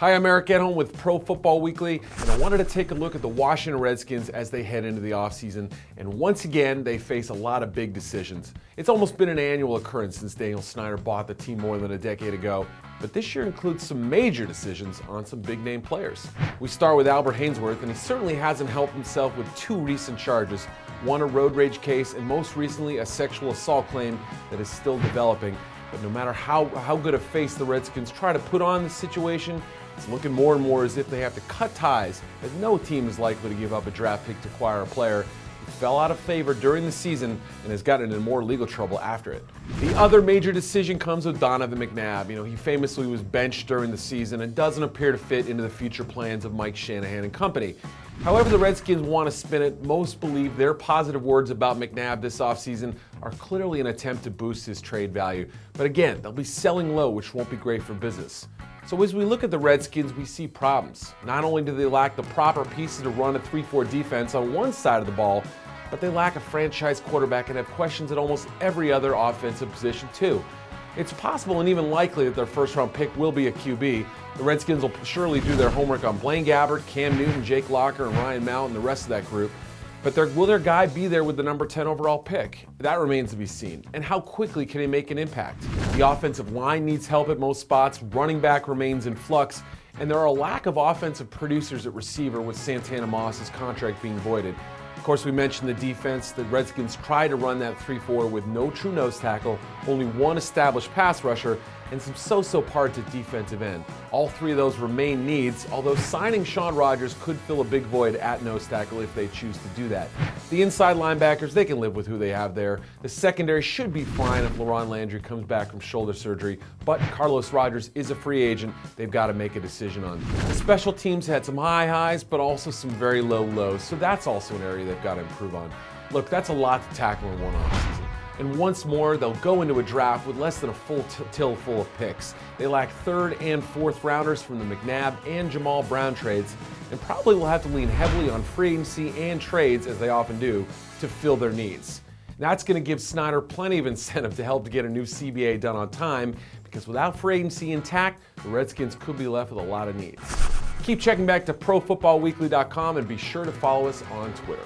Hi, I'm Eric Edholm with Pro Football Weekly, and I wanted to take a look at the Washington Redskins as they head into the offseason. And once again, they face a lot of big decisions. It's almost been an annual occurrence since Daniel Snyder bought the team more than a decade ago, but this year includes some major decisions on some big-name players. We start with Albert Haynesworth, and he certainly hasn't helped himself with two recent charges. One, a road rage case, and most recently, a sexual assault claim that is still developing. But no matter how good a face the Redskins try to put on the situation, it's looking more and more as if they have to cut ties, as no team is likely to give up a draft pick to acquire a player who fell out of favor during the season and has gotten into more legal trouble after it. The other major decision comes with Donovan McNabb. He famously was benched during the season and doesn't appear to fit into the future plans of Mike Shanahan and company. However the Redskins want to spin it, most believe their positive words about McNabb this offseason are clearly an attempt to boost his trade value. But again, they'll be selling low, which won't be great for business. So as we look at the Redskins, we see problems. Not only do they lack the proper pieces to run a 3-4 defense on one side of the ball, but they lack a franchise quarterback and have questions at almost every other offensive position too. It's possible and even likely that their first-round pick will be a QB. The Redskins will surely do their homework on Blaine Gabbert, Cam Newton, Jake Locker, and Ryan Mallett and the rest of that group. But will their guy be there with the number 10 overall pick? That remains to be seen. And how quickly can he make an impact? The offensive line needs help at most spots, running back remains in flux, and there are a lack of offensive producers at receiver with Santana Moss's contract being voided. Of course, we mentioned the defense. The Redskins try to run that 3-4 with no true nose tackle, only one established pass rusher, and some so-so parts at defensive end. All three of those remain needs, although signing Shaun Rogers could fill a big void at nose tackle if they choose to do that. The inside linebackers, they can live with who they have there. The secondary should be fine if LaRon Landry comes back from shoulder surgery, but Carlos Rogers is a free agent they've got to make a decision on. The special teams had some high highs, but also some very low lows, so that's also an area they've got to improve on. Look, that's a lot to tackle in one offseason. And once more, they'll go into a draft with less than a full till full of picks. They lack third and fourth rounders from the McNabb and Jamal Brown trades, and probably will have to lean heavily on free agency and trades, as they often do, to fill their needs. That's going to give Snyder plenty of incentive to help to get a new CBA done on time, because without free agency intact, the Redskins could be left with a lot of needs. Keep checking back to ProFootballWeekly.com and be sure to follow us on Twitter.